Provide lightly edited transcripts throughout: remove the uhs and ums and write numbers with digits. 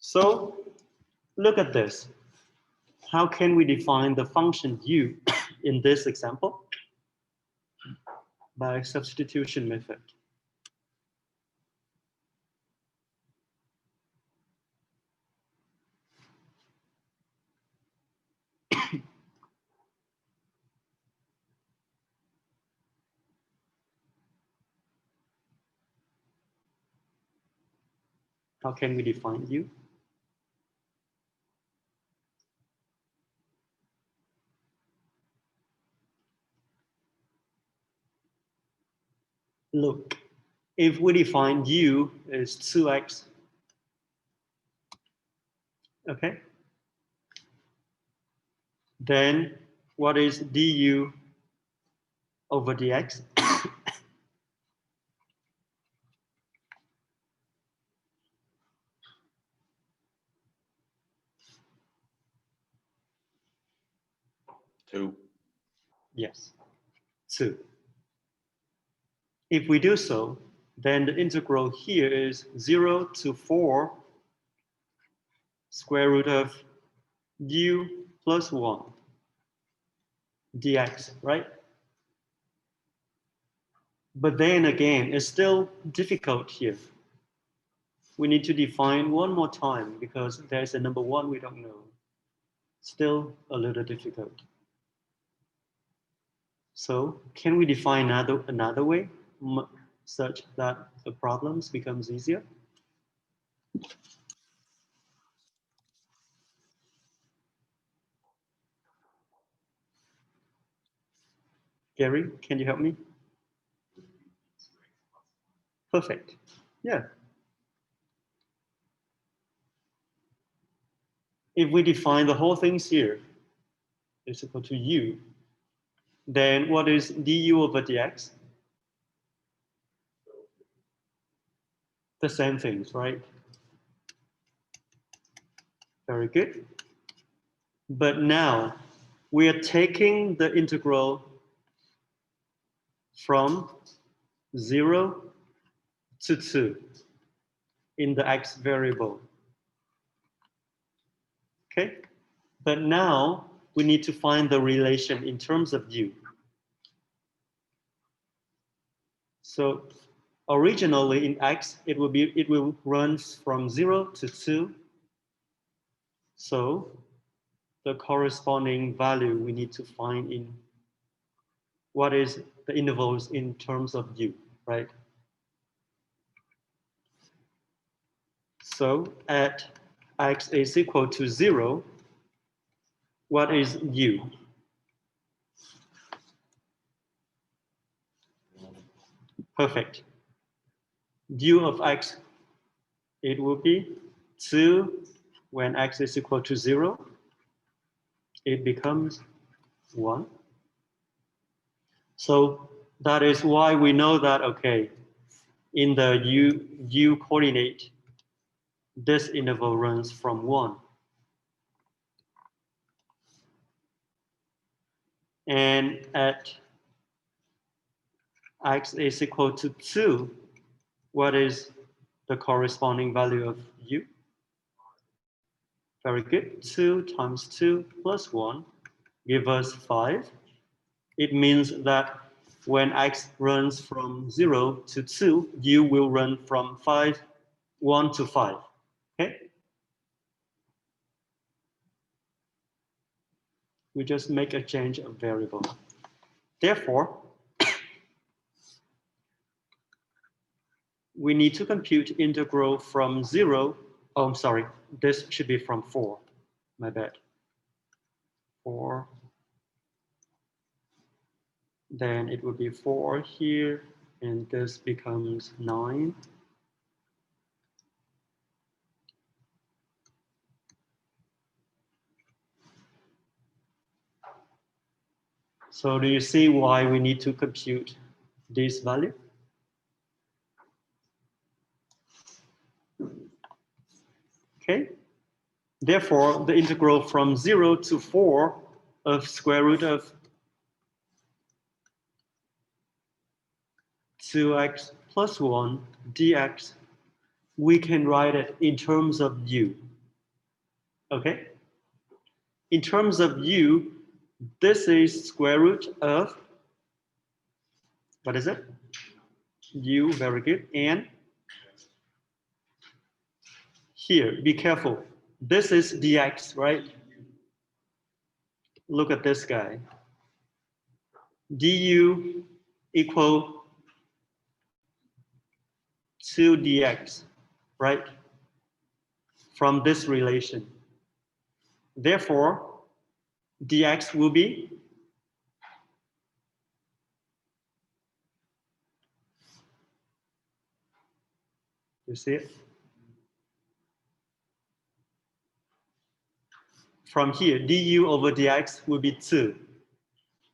So look at this. How can we define the function u in this example? By substitution method. How can we define u? Look, if we define u is 2x, okay, then what is du over dx? Two. Yes, 2. If we do so, then the integral here is 0 to 4 square root of u plus 1 dx, right? But then again, it's still difficult here. We need to define one more time because there's a number 1 we don't know. Still a little difficult. So can we define another way such that the problems becomes easier? Gary, can you help me? Perfect. Yeah. If we define the whole things here is equal to u, then what is du over dx? The same things, right? Very good. But now we are taking the integral from 0 to 2 in the x variable. Okay? But now we need to find the relation in terms of u. So originally in x, it will run from 0 to 2. So the corresponding value we need to find in what is the intervals in terms of u, right? So at x is equal to 0, what is u? Perfect. U of x, it will be 2 when x is equal to 0. It becomes 1. So that is why we know that, okay, in the u coordinate, this interval runs from 1. And at x is equal to 2, what is the corresponding value of u? Very good. 2 times 2 plus 1 give us 5. It means that when x runs from 0 to 2, u will run from 1 to 5. Okay? We just make a change of variable. Therefore, we need to compute integral from 0. Oh, I'm sorry. This should be from 4. My bad. 4. Then it would be 4 here, and this becomes 9. So do you see why we need to compute this value? Okay. Therefore, the integral from 0 to 4 of square root of 2x plus 1 dx, we can write it in terms of u. Okay. In terms of u, this is square root of, what is it? U, very good. And here, be careful. This is dx, right? Look at this guy. Du equal 2 dx, right? From this relation. Therefore, dx will be you see it? From here, du over dx will be 2.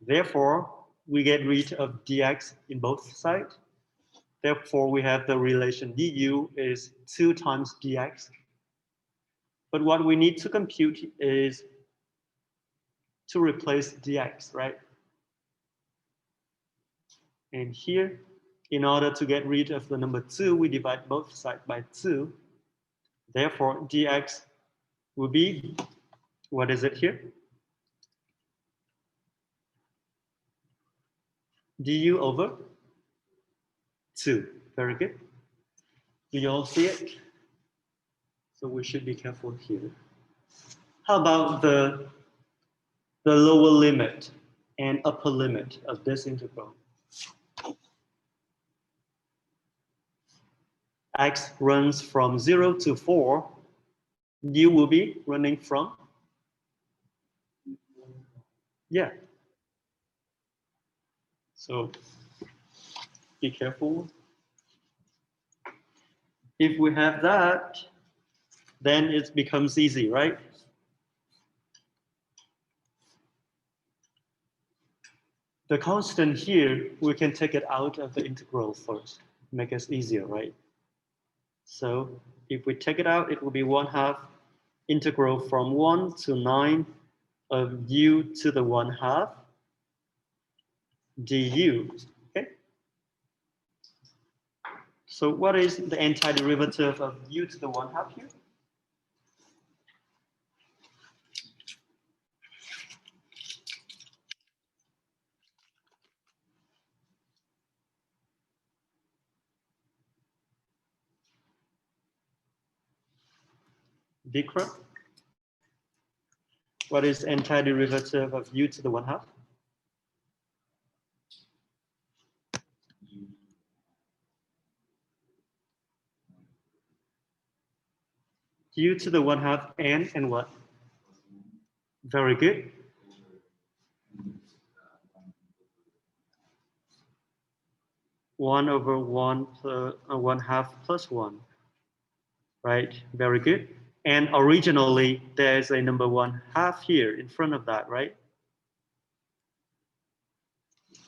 Therefore, we get rid of dx in both sides. Therefore, we have the relation du is 2 times dx. But what we need to compute is to replace dx, right? And here, in order to get rid of the number 2, we divide both sides by 2. Therefore, dx will be, what is it here? Du over 2. Very good. Do you all see it? So we should be careful here. How about the lower limit and upper limit of this integral? X runs from 0 to 4. U will be running from? Yeah. So be careful. If we have that, then it becomes easy, right? The constant here, we can take it out of the integral first, make it easier, right? So if we take it out, it will be 1/2 integral from 1 to 9 of u to the 1/2 du, okay? So what is the antiderivative of u to the 1/2 here? Vikram? What is antiderivative of u to the 1/2? U to the 1/2 and what? Very good. One over 1/2 plus 1. Right, very good. And originally, there's a number 1/2 here in front of that, right?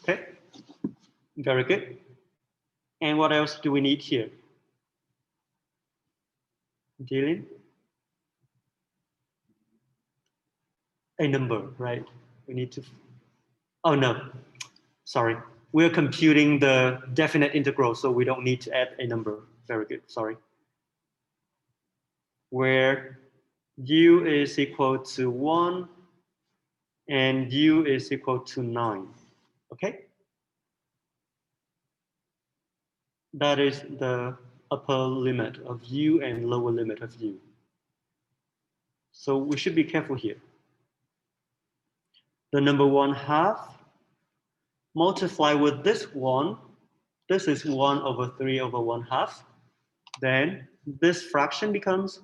Okay, very good. And what else do we need here? Dylan? A number, right? We need to, oh no, sorry. We're computing the definite integral, so we don't need to add a number. Very good, sorry. Where u is equal to 1 and u is equal to 9, okay? That is the upper limit of u and lower limit of u. So we should be careful here. The number 1/2 multiply with this one. This is 1 over 3 over 1/2. Then this fraction becomes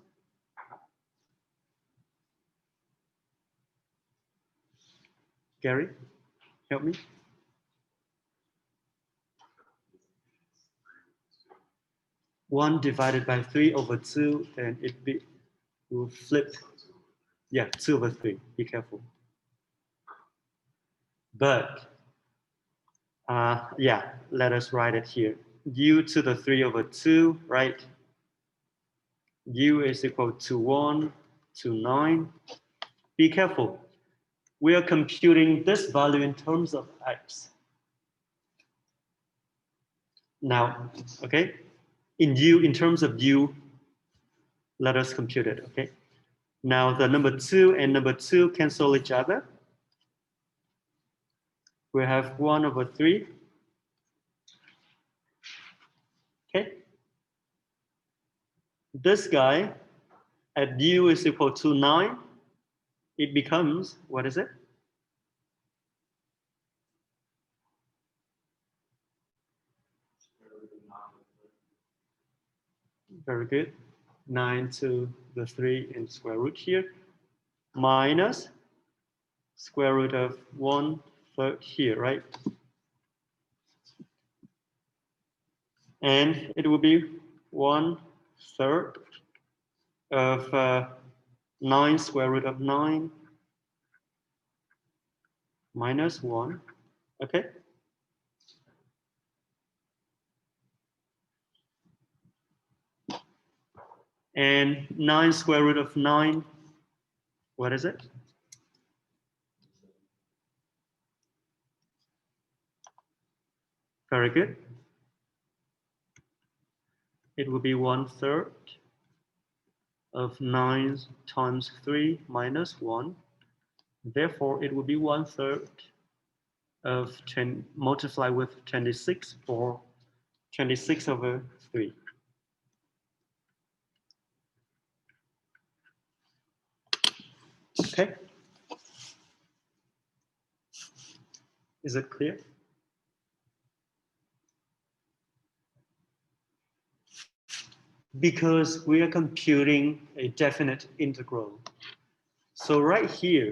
Gary, help me. 1 divided by 3 over 2, and it will flip. Yeah, 2 over 3. Be careful. But yeah, let us write it here. U to the 3 over 2, right? U is equal to 1 to 9. Be careful. We are computing this value in terms of x. Now, okay, in terms of u, let us compute it, okay? Now the number 2 and number 2 cancel each other. We have 1/3. Okay. This guy at u is equal to 9. It becomes, what is it? Very good. 9/3 in square root here, minus square root of 1/3 here, right? And it will be 1/3 of 9 square root of 9 minus 1, okay? And 9 square root of 9, what is it? Very good. It will be 1/3 of 9 times 3 minus 1. Therefore, it will be 1/3 of 10 multiplied with 26 for 26/3. Okay. Is it clear? Because we are computing a definite integral. So right here,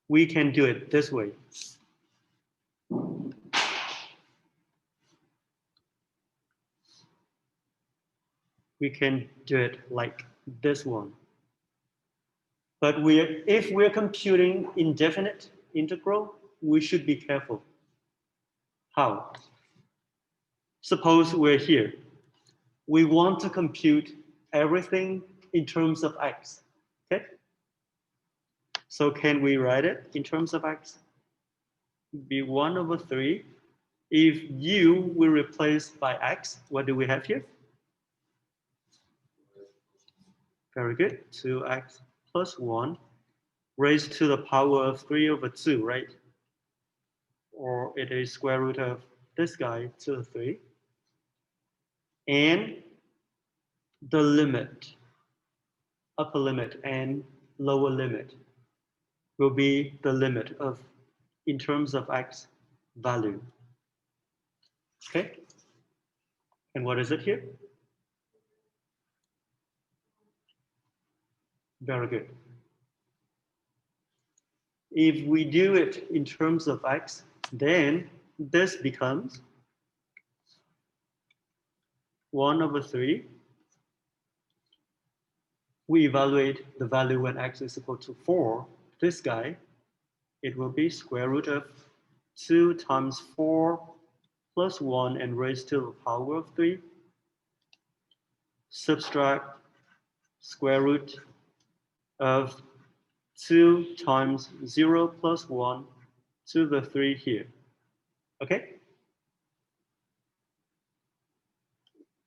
we can do it this way. We can do it like this one. But if we're computing indefinite integral, we should be careful. How? Suppose we're here. We want to compute everything in terms of x, okay? So can we write it in terms of x? Be 1/3. If u will replace by x, what do we have here? Very good, 2x plus 1 raised to the power of 3/2, right? Or it is square root of this guy to the 3. And the limit, upper limit and lower limit, will be the limit of, in terms of x value. Okay? And what is it here? Very good. If we do it in terms of x, then this becomes 1/3. We evaluate the value when x is equal to 4. This guy, it will be square root of 2 times 4 plus 1 and raised to the power of 3. Subtract square root of 2 times 0 plus 1 to the 3 here. Okay?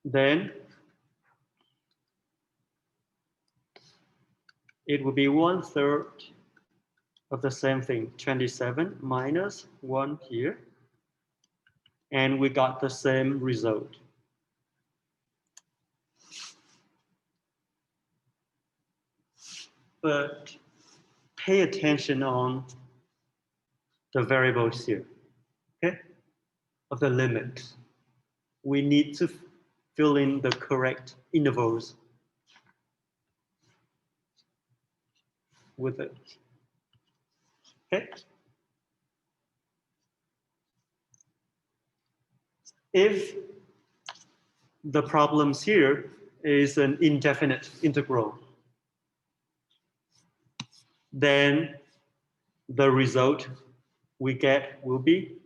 Then it will be 1/3 of the same thing, 27 minus 1 here. And we got the same result. But pay attention on the variables here, okay? Of the limit. We need to fill in the correct intervals with it. Okay? If the problems here is an indefinite integral, then the result we get will be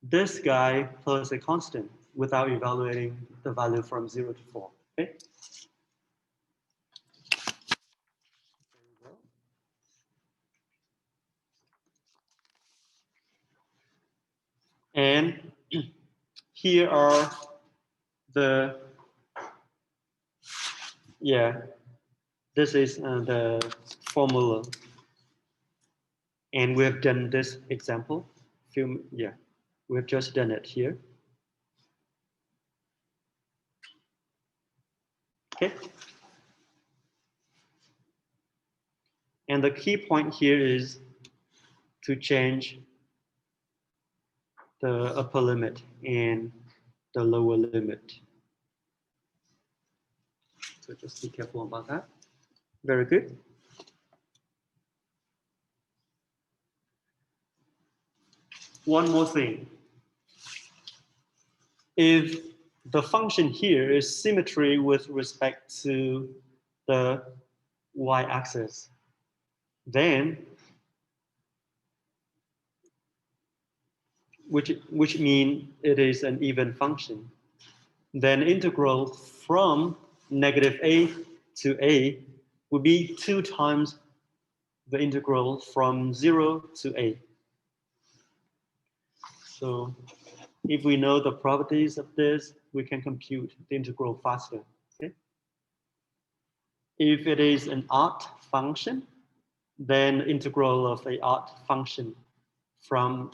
this guy plus a constant without evaluating the value from 0 to 4. Okay? And here are the, This is the formula. And we have done this example. We have just done it here. Okay. And the key point here is to change the upper limit and the lower limit. So just be careful about that. Very good. One more thing. If the function here is symmetry with respect to the y-axis, then which mean it is an even function, then integral from negative a to a would be 2 times the integral from 0 to a. So if we know the properties of this, we can compute the integral faster. Okay? If it is an odd function, then integral of a odd function from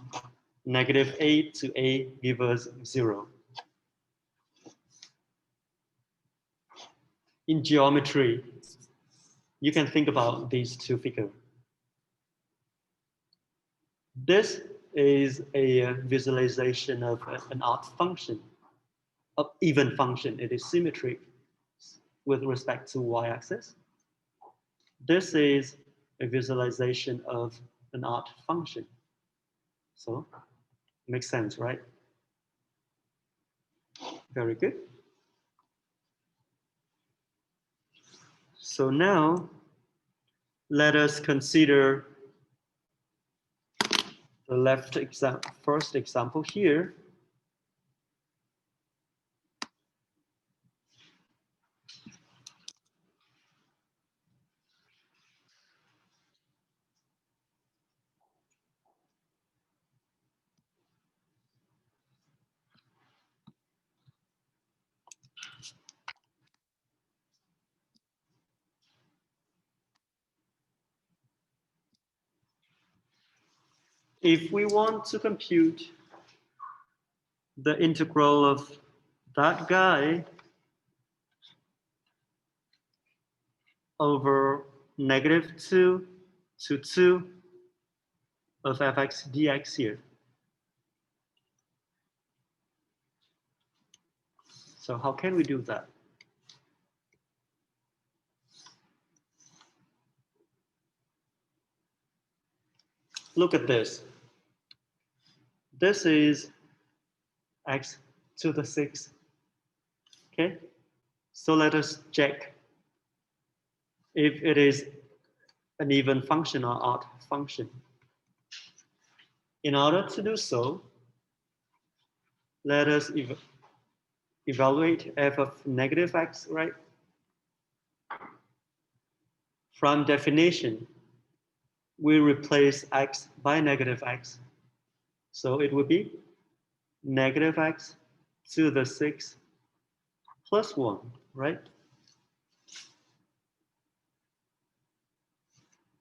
negative a to a gives us 0. In geometry, you can think about these two figures. This is a visualization of an odd function, an even function. It is symmetric with respect to y-axis. This is a visualization of an odd function. So, makes sense, right? Very good. So now, let us consider the first example here. If we want to compute the integral of that guy over negative 2 to 2 of fx dx here. So how can we do that? Look at this. This is x to the 6. Okay? So let us check if it is an even function or odd function. In order to do so, let us evaluate f of negative x, right? From definition, we replace x by negative x. So it would be negative x to the 6 plus 1, right?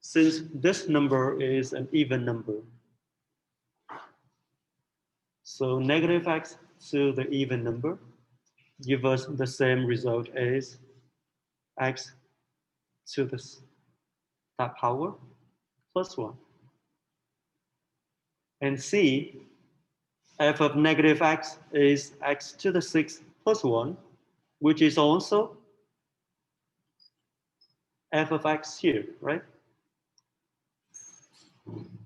Since this number is an even number, so negative x to the even number give us the same result as x to that power plus 1. And C, f of negative x is x to the 6 plus 1, which is also f of x here, right?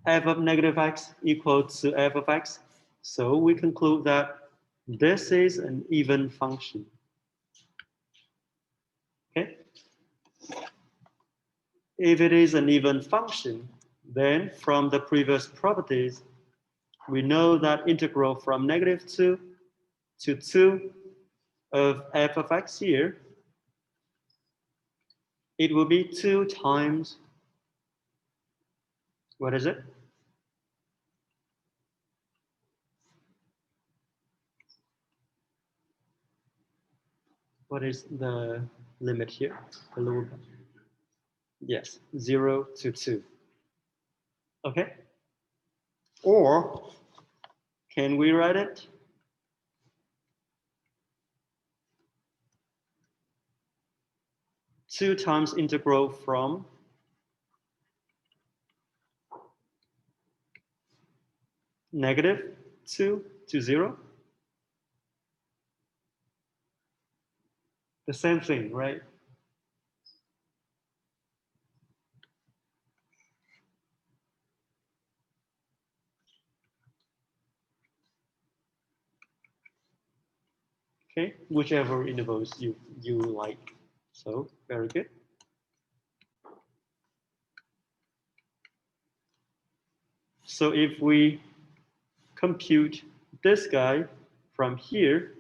F of negative x equals to f of x. So we conclude that this is an even function. Okay? If it is an even function, then from the previous properties, we know that integral from negative 2 to 2 of f of x here, it will be 2 times, what is it? What is the limit here? The lower bound. Yes, 0 to 2. Okay? Or can we write it? Two times integral from -2 to 0. The same thing, right? Okay, whichever intervals you like. So very good. So if we compute this guy from here,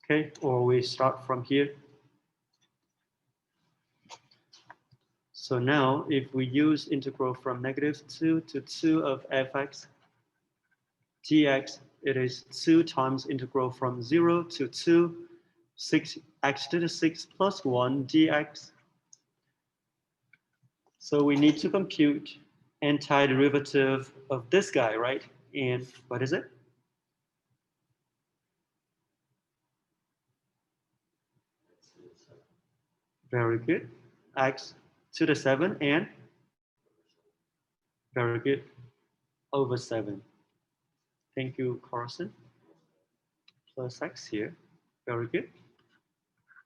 okay, or we start from here. So now if we use integral from -2 to 2 of fx dx, it is 2 times integral from 0 to 2, 6x to the 6 plus 1 dx. So we need to compute antiderivative of this guy, right? And what is it? Very good. X to the 7 and very good. Over 7. Thank you, Carson. Plus x here. Very good.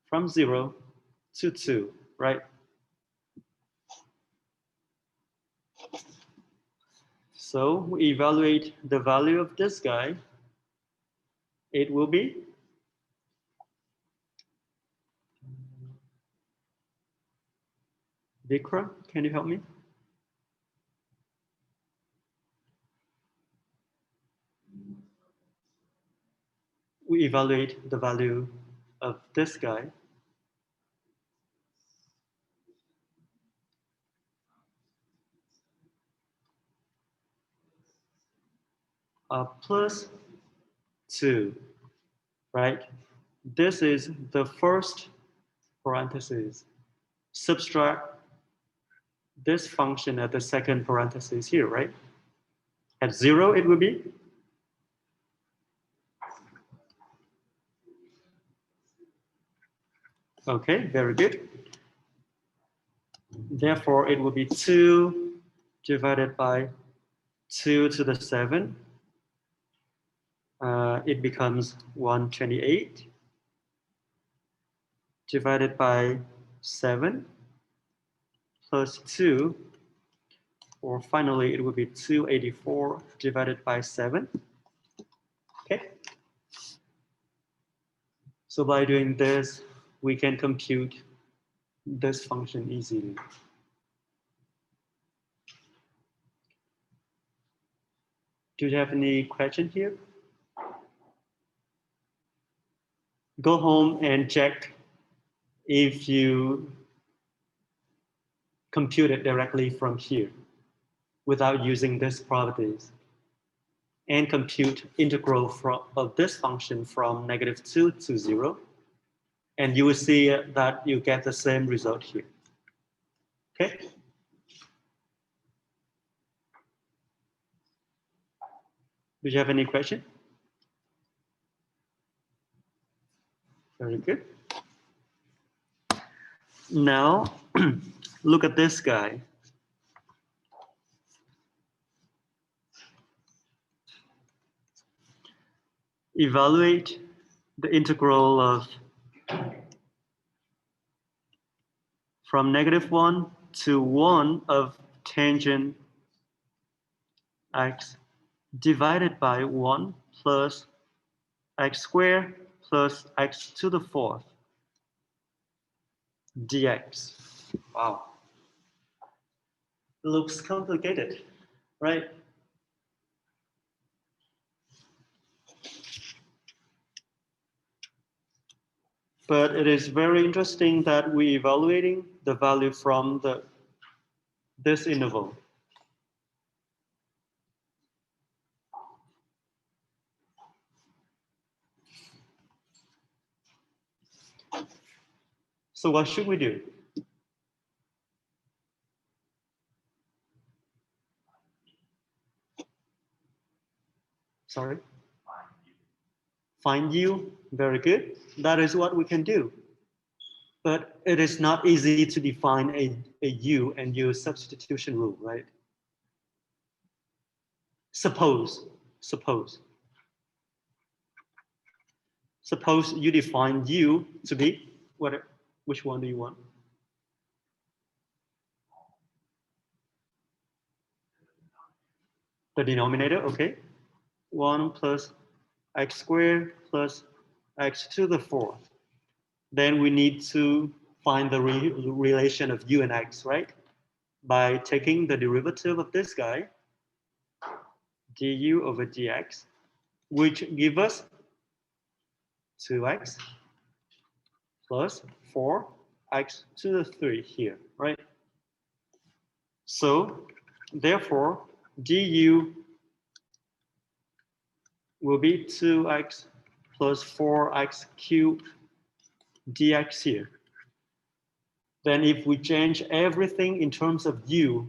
From 0 to 2, right? So we evaluate the value of this guy. It will be Vikram, can you help me? We evaluate the value of this guy. Plus 2, right? This is the first parenthesis. Subtract this function at the second parenthesis here, right? At 0, it will be okay, very good. Therefore, it will be 2 divided by 2 to the 7. It becomes 128 divided by 7 plus 2, or finally it will be 284 divided by 7. Okay. So by doing this, we can compute this function easily. Do you have any question here? Go home and check if you compute it directly from here without using these properties, and compute integral of this function from -2 to 0, and you will see that you get the same result here. Okay. Do you have any question? Very good. Now, look at this guy. Evaluate the integral of from -1 to 1 of tangent x divided by 1 plus x squared plus x to the 4th dx. Wow. It looks complicated, right? But it is very interesting that we're evaluating the value from this interval. So what should we do? Sorry? Find u. Very good. That is what we can do. But it is not easy to define a u and use substitution rule, right? Suppose you define u to be what? Which one do you want? The denominator, okay. 1 plus x squared plus x to the 4th. Then we need to find the relation of u and x, right? By taking the derivative of this guy, du over dx, which give us 2x plus 4x to the 3 here, right? So therefore, du will be 2x plus 4x cubed dx here. Then if we change everything in terms of u,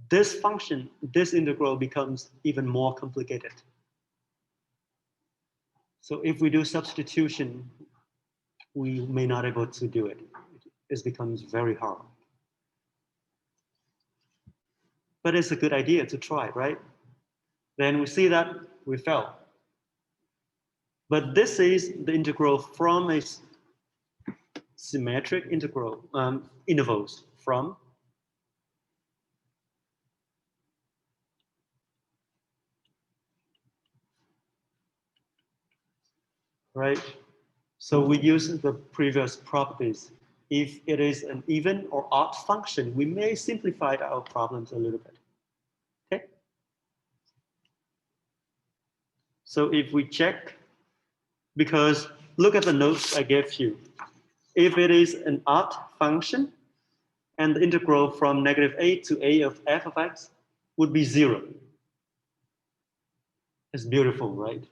this function, this integral becomes even more complicated. So if we do substitution, we may not be able to do it. It becomes very hard. But it's a good idea to try, right? Then we see that we fail. But this is the integral from a symmetric integral intervals from right. So we use the previous properties. If it is an even or odd function, we may simplify our problems a little bit. Okay. So if we check, because look at the notes I gave you. If it is an odd function, and the integral from -a to a of f of x would be 0. It's beautiful, right?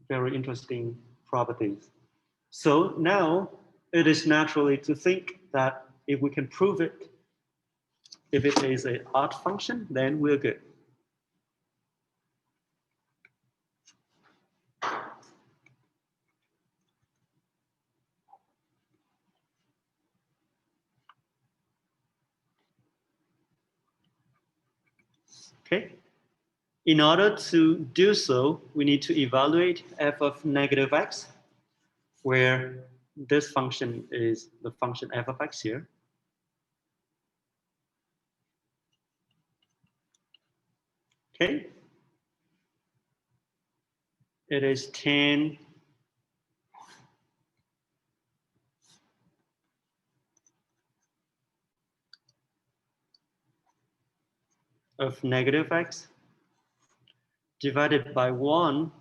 Very interesting properties. So now it is naturally to think that if we can prove it, if it is an odd function, then we're good. Okay. In order to do so, we need to evaluate f of -x, where this function is the function f of x here. Okay. It is 10 of -x divided by 1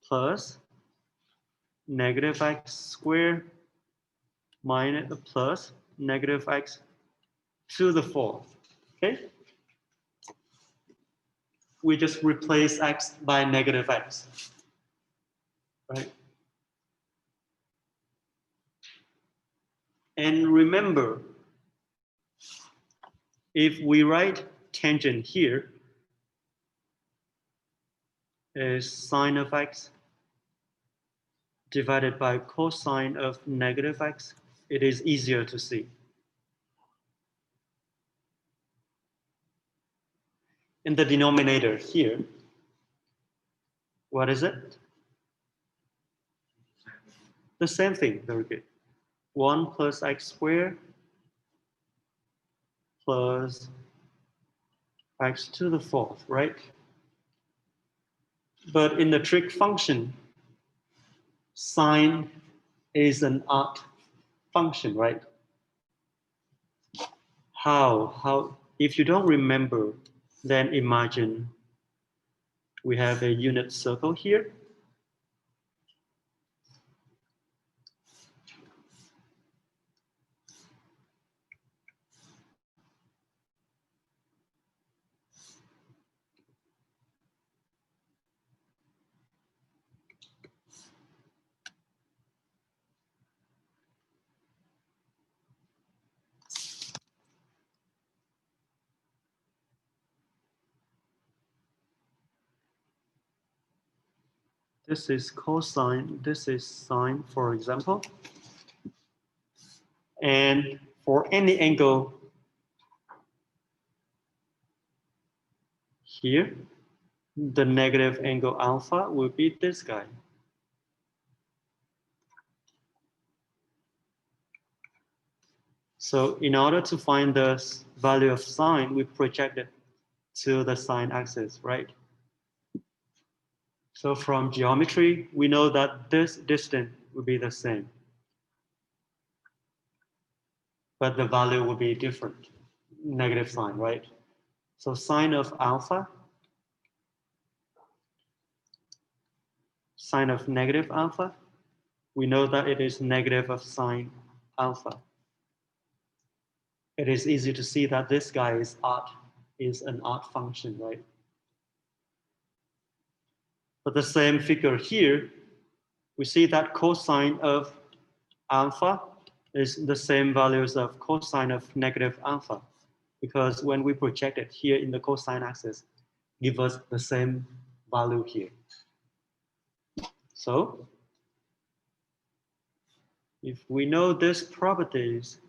plus -x squared minus plus -x to the 4th. Okay? We just replace x by -x. Right? And remember, if we write tangent here is sine of x divided by cosine of -x, it is easier to see. In the denominator here, what is it? The same thing, very good. 1 plus x squared plus x to the 4th, right? But in the trig function, sine is an odd function, right? How? If you don't remember, then imagine we have a unit circle here. This is cosine, this is sine, for example. And for any angle here, the negative angle alpha will be this guy. So in order to find the value of sine, we project it to the sine axis, right? So from geometry, we know that this distance will be the same, but the value will be different, negative sign, right? So sine of alpha, sine of negative alpha, we know that it is negative of sine alpha. It is easy to see that this guy is an odd function, right? But the same figure here, we see that cosine of alpha is the same values of cosine of negative alpha, because when we project it here in the cosine axis, give us the same value here. So if we know these properties,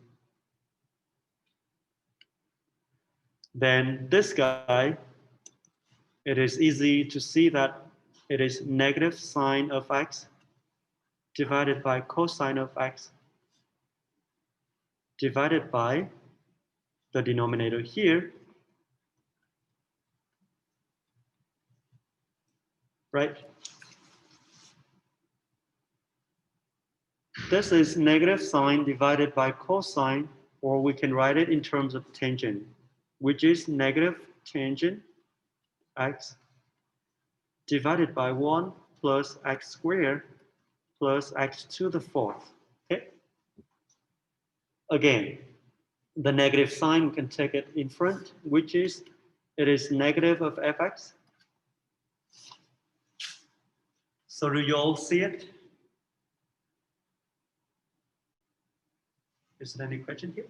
then this guy, it is easy to see that it is negative sine of x divided by cosine of x divided by the denominator here, right? This is negative sine divided by cosine, or we can write it in terms of tangent, which is negative tangent x divided by 1 plus x squared plus x to the fourth. Okay. Again, the negative sign, we can take it in front, which is, it is negative of fx. So do you all see it? Is there any question here?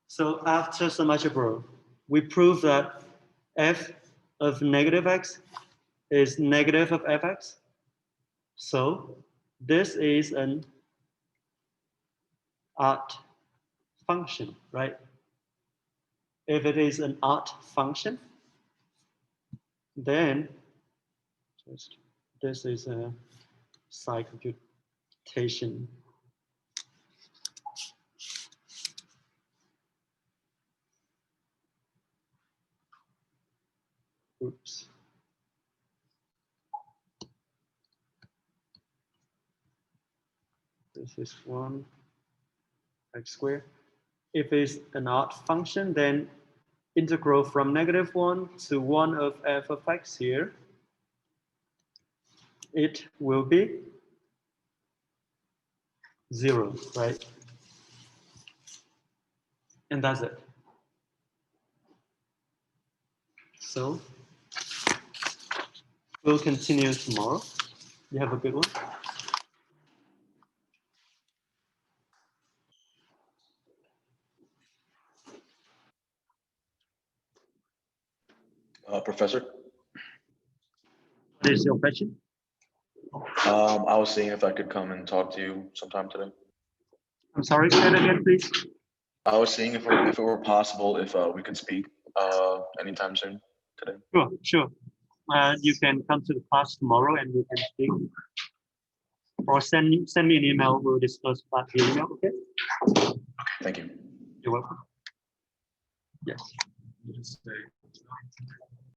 So after some algebra, we prove that f of negative x is negative of fx. So this is an odd function, right? If it is an odd function, then just this is a side computation. Oops. This is 1 x squared. If it's an odd function, then integral from negative 1 to 1 of f of x here, it will be 0, right? And that's it. So we'll continue tomorrow. You have a good one. Professor, What is your question? I was seeing if I could come and talk to you sometime today. I'm sorry, say it again, please. I was seeing if it were possible if we could speak anytime soon today. Sure, sure. You can come to the class tomorrow and we can speak. Or send me an email. We'll discuss that via email. Okay. Thank you. You're welcome. Yes.